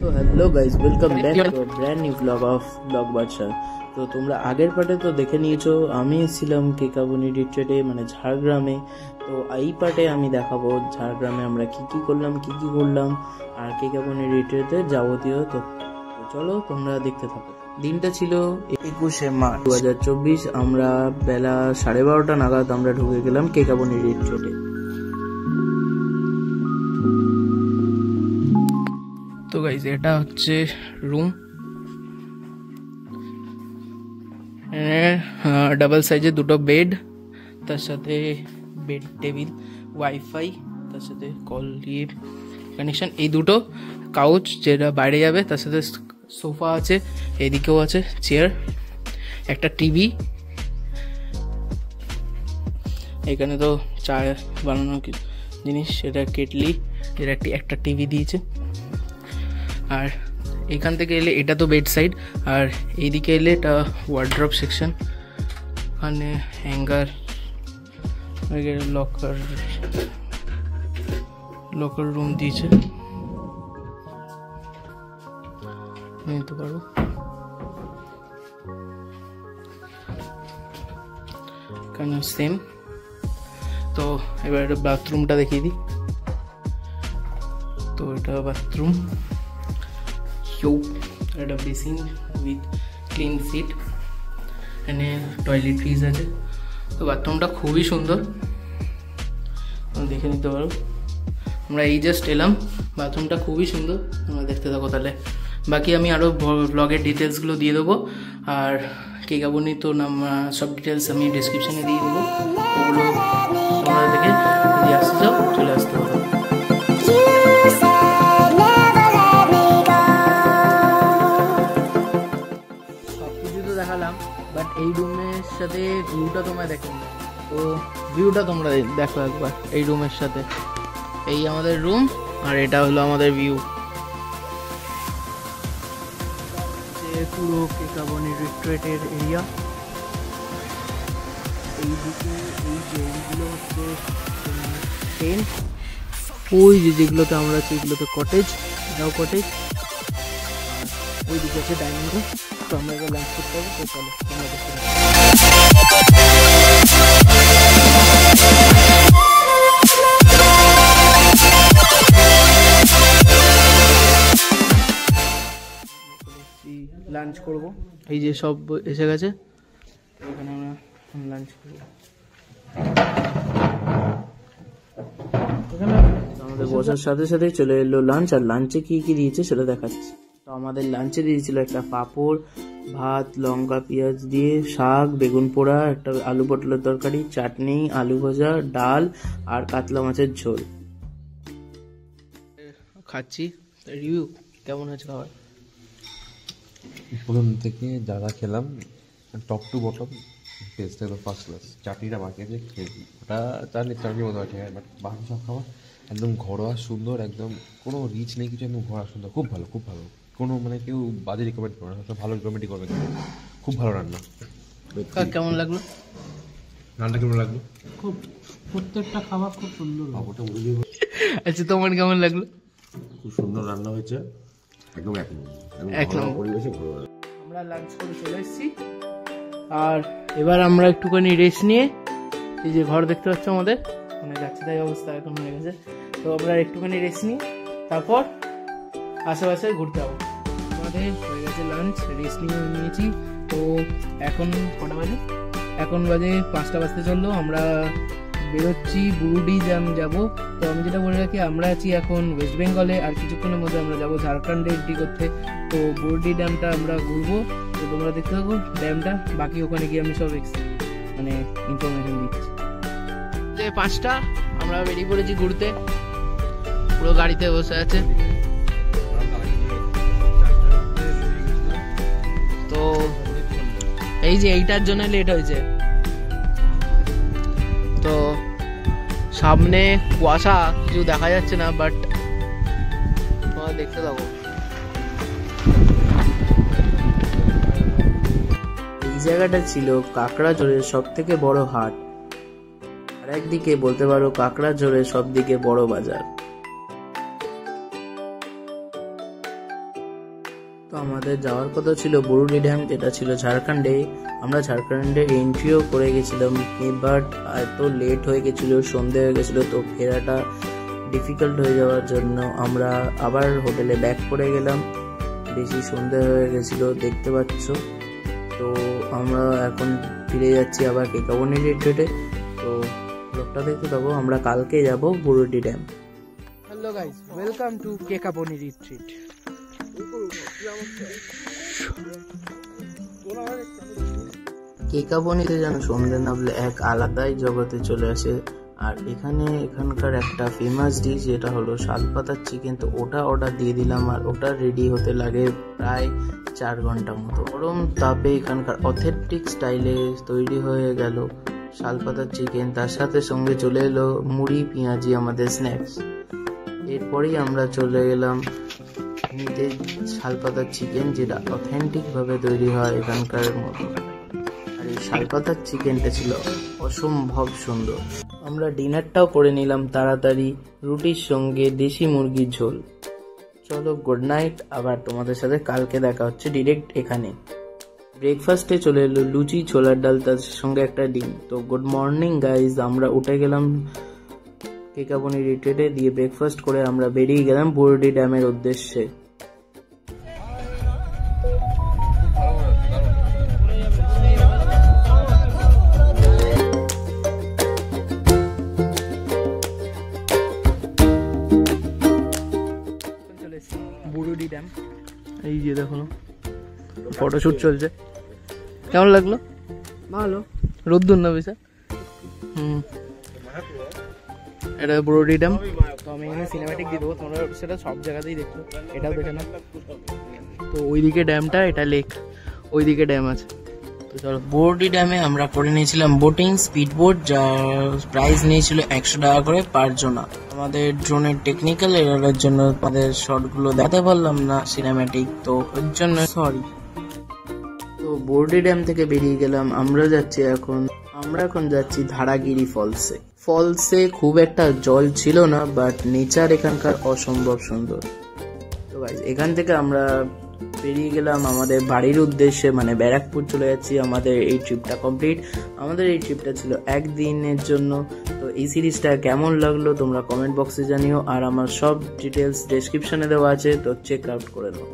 তো hello guys, welcome back to brand new vlog of Vlog Badsha. তো তোমরা আগের পার্টে তো দেখে নিয়েছো আমি ছিলাম কেকাবনি রিট্রিটে, মানে ঝাড়গ্রামে। তো এই পার্টে আমি দেখাবো ঝাড়গ্রামে আমরা কি কি করলাম আর কেকাবনি রিট্রিটে যাবতীয়। তো চলো তোমরা দেখতে থাকো। দিনটা ছিল 21শে মার্চ 2024। আমরা বেলা 12:30 নাগাদ আমরা ঢুকে গেলাম কেকাবনি রিট্রিটে। তো গাইজ এটা হচ্ছে রুম, ডাবল সাইজের দুটো বেড, তার সাথে বেড টেবিল, ওয়াইফাই, তার সাথে কল দিয়ে কানেকশন, এই দুটো কাউচ যেটা বাইরে যাবে, তার সাথে সোফা আছে, এদিকেও আছে চেয়ার, একটা টিভি, এখানে তো চা বানানোর জিনিস, সেটা কেটলি, যেটা একটা টিভি দিয়েছে। আর এখান থেকে এলে এটা তো বেড সাইড, আর এইদিকে এলে এটা ওয়ার্ড্রপ সেকশন, ওখানে হ্যাঙ্গার, লকার রুম দিয়েছে, নিতে পারো। এখানে সেম। তো এবার বাথরুমটা দেখিয়ে দিই। তো এটা বাথরুম, একটা বেসিন উইথ ক্লিন সিট, এখানে টয়লেট্রিজ আছে। তো বাথরুমটা খুবই সুন্দর, দেখে নিতে পারো। আমরা এই জাস্ট এলাম, বাথরুমটা খুবই সুন্দর, তোমরা দেখতে থাকো। তাহলে বাকি আমি আরও ব্লগের ডিটেলসগুলো দিয়ে দেবো, আর কেকাবনি তো নাম সব ডিটেলস আমি ডিসক্রিপশানে দিয়ে দেবো, ওগুলো তোমরা দেখে যদি আসতে চাও চলে আসতে পারো। দেখালাম, বাট এই রুমের সাথে ভিউটা তোমরা দেখো, তো ভিউটা তোমরা দেখো একবার। এই রুমের সাথে এই আমাদের রুম, আর এটা হলো আমাদের ভিউ। পুরো কেকাবনি রিট্রিটের এরিয়া। এইদিকে এই যে এইগুলো হচ্ছে টেন্ট, ওই যেগুলোতে আমরা আছি এগুলোতে কটেজ, এটাও কটেজ। ওই দিকে আছে ডাইনিং রুম। তো আমরা এবার লাঞ্চ করতে হবে, তো চলো তোমরা দেখতে পাবো। লাঞ্চ করবো, এই যে সব এসে গেছে, এখানে আমরা লাঞ্চ করবো। আমাদের বসার সাথে সাথে চলে এলো লাঞ্চ, আর লাঞ্চে কি কি দিয়েছে সেটা দেখাচ্ছি। তো আমাদের লাঞ্চে দিয়েছিল একটা পাঁপড়, ভাত, লঙ্কা পেঁয়াজ দিয়ে, শাক, বেগুন পোড়া, একটা আলু পটলের তরকারি, চাটনি, আলু ভাজা, ডাল আর কাতলা মাছের ঝোল। খাচ্ছি, রিভিউ কেমন হয়েছে খাবার? প্রথম থেকে যা যা খেলাম টপ টু বটম টেস্ট একদম ফার্স্ট ক্লাস। চাটনিটা বাকি আছে, খেয়েছি, ওটা চাটনির মতো আছে, বাট বাকি সব খাবার একদম ঘরোয়া সুন্দর, একদম কোনো রিচ নেই কিছু, একদম ঘরোয়া সুন্দর, খুব ভালো খুব ভালো। কোনো মানে কেউ বাজে রিকমেন্ড করবে না, সব ভালো রিকমেন্ডই করবে। খুব ভালো রান্না। কেমন লাগলো রান্না? কেমন লাগলো? খুব, প্রত্যেকটা খাবার খুব সুন্দর। আচ্ছা তোমার কেমন লাগলো? খুব সুন্দর রান্না হয়েছে, একদম পরিবেশে ভালো। আমরা লাঞ্চ করে চলে এসেছি, আর এবার আমরা একটুখানি রেস্ট নিয়ে, এই যে ঘর দেখতে পাচ্ছ আমাদের, মানে যাচ্ছে তাই অবস্থা এখন হয়ে গেছে। তো আমরা একটুখানি রেস্ট নিয়ে তারপর আশেপাশে ঘুরতে যাবো। আমাদের হয়ে গেছে লাঞ্চ, রেস্ট নিয়েছি। তো এখন কটা বাজে? এখন বাজে 5টা বাজতে চললো। আমরা বেরোচ্ছি, বুরুডি ড্যাম যাবো। তো আমি যেটা বলে রাখি, আমরা আছি এখন ওয়েস্ট বেঙ্গলে, আর কিছুক্ষণের মধ্যে আমরা যাবো ঝাড়খণ্ডে এন্ট্রি করতে। তো বুরুডি ড্যামটা আমরা ঘুরবো, তো তোমরা দেখতে থাকো ড্যামটা। বাকি ওখানে গিয়ে আমি সব মানে ইনফরমেশন দিচ্ছি। 5টা আমরা বেরিয়ে পড়েছি ঘুরতে, পুরো গাড়িতে বসে আছে। তো এই যে এইটার জন্য লেট হয়েছে। তো সামনে কুয়াশা, কিছু দেখা যাচ্ছে না, বাট তোমরা দেখতে থাকো। এই জায়গাটা ছিল কাকড়াঝোড়ের সব থেকে বড় হাট, আর একদিকে বলতে পারো কাকড়াঝোড়ের সব থেকে বড় বাজার। তো আমাদের যাওয়ার কথা ছিল বুরুডি ড্যাম, যেটা ছিল ঝাড়খণ্ডে। আমরা ঝাড়খণ্ডে এন্ট্রিও করে গেছিলাম, বাট এত লেট হয়ে গেছিল, সন্ধে হয়ে গেছিলো, তো ফেরাটা ডিফিকাল্ট হয়ে যাওয়ার জন্য আমরা আবার হোটেলে ব্যাক করে গেলাম। বেশি সন্ধে হয়ে গেছিলো দেখতে পাচ্ছ। তো আমরা এখন ফিরে যাচ্ছি আবার কেকাবনি রিট্রিটে। তো ব্লগটা দেখতে থাকো। আমরা কালকে যাব Burudi dam. Hello guys, welcome to Kekabani Retreat. কেকাবনিতে যেন সন্ধ্যে নামলে এক আলাদাই জগতে চলে আসে। আর এখানকার একটা ফেমাস ডিশ যেটা হলো শালপাতার চিকেন, তো ওটা অর্ডার দিয়ে দিলাম। আর ওটা রেডি হতে লাগে প্রায় 4 ঘন্টা মতো। গরম তাপে এখানকার অথেন্টিক স্টাইলে তৈরি হয়ে গেল শালপাতার চিকেন। তার সাথে সঙ্গে চলে এলো মুড়ি পেঁয়াজি, আমাদের স্ন্যাক্স। এরপরেই আমরা চলে গেলাম নিতে শালপাতার চিকেন, যেটা অথেন্টিক ভাবে তৈরি হয় এখানকার মতো। আর এই শালপাতার চিকেনটা ছিল অসম্ভব সুন্দর। আমরা ডিনারটাও করে নিলাম তাড়াতাড়ি, রুটির সঙ্গে দেশি মুরগির ঝোল। চলো, গুড নাইট। আবার তোমাদের সাথে কালকে দেখা হচ্ছে ডিরেক্ট এখানে। ব্রেকফাস্টে চলে এলো লুচি, ছোলার ডাল, তার সঙ্গে একটা ডিম। তো গুড মর্নিং গাইজ, আমরা উঠে গেলাম কেকাবনি রিট্রিটে, দিয়ে ব্রেকফাস্ট করে আমরা বেরিয়ে গেলাম বুরুডি ড্যামের উদ্দেশ্যে। বুরুডি ড্যাম, এই যে দেখো ফটোশুট চলছে। কেমন লাগলো? ভালো। রোদ্দুর না বেশি। এটা বুরুডি ড্যাম। তো আমি এখানে সিনেম্যাটিক দিয়ে দেবো, তোমরা সেটা সব জায়গাতেই দেখো, এটাও দেখে নাও। তো ওইদিকে ড্যামটা, এটা লেক, ওইদিকে ড্যাম আছে। তো চলো, বুরুডি ড্যামে আমরা করে নিয়েছিলাম বোটিং, স্পিড বোট, যার প্রাইস নিয়েছিল 100 টাকা করে পার জনা। আমাদের ড্রোনের টেকনিক্যাল এররের জন্য আমাদের শটগুলো দেখাতে পারলাম না সিনেম্যাটিক, তো ওর জন্য সরি। তো বুরুডি ড্যাম থেকে বেরিয়ে গেলাম। আমরা এখন যাচ্ছি ধারাগিরি ফলসে খুব একটা জল ছিল না, বাট নেচার এখানকার অসম্ভব সুন্দর। তো গাইস, এখান থেকে আমরা বেরিয়ে গেলাম আমাদের বাড়ির উদ্দেশ্যে, মানে ব্যারাকপুর চলে যাচ্ছি। আমাদের এই ট্রিপটা কমপ্লিট। আমাদের এই ট্রিপটা ছিল একদিনের জন্য। তো এই সিরিজটা কেমন লাগলো তোমরা কমেন্ট বক্সে জানিও। আর আমার সব ডিটেলস ডেসক্রিপশনে দেওয়া আছে, তো চেক আউট করে নাও।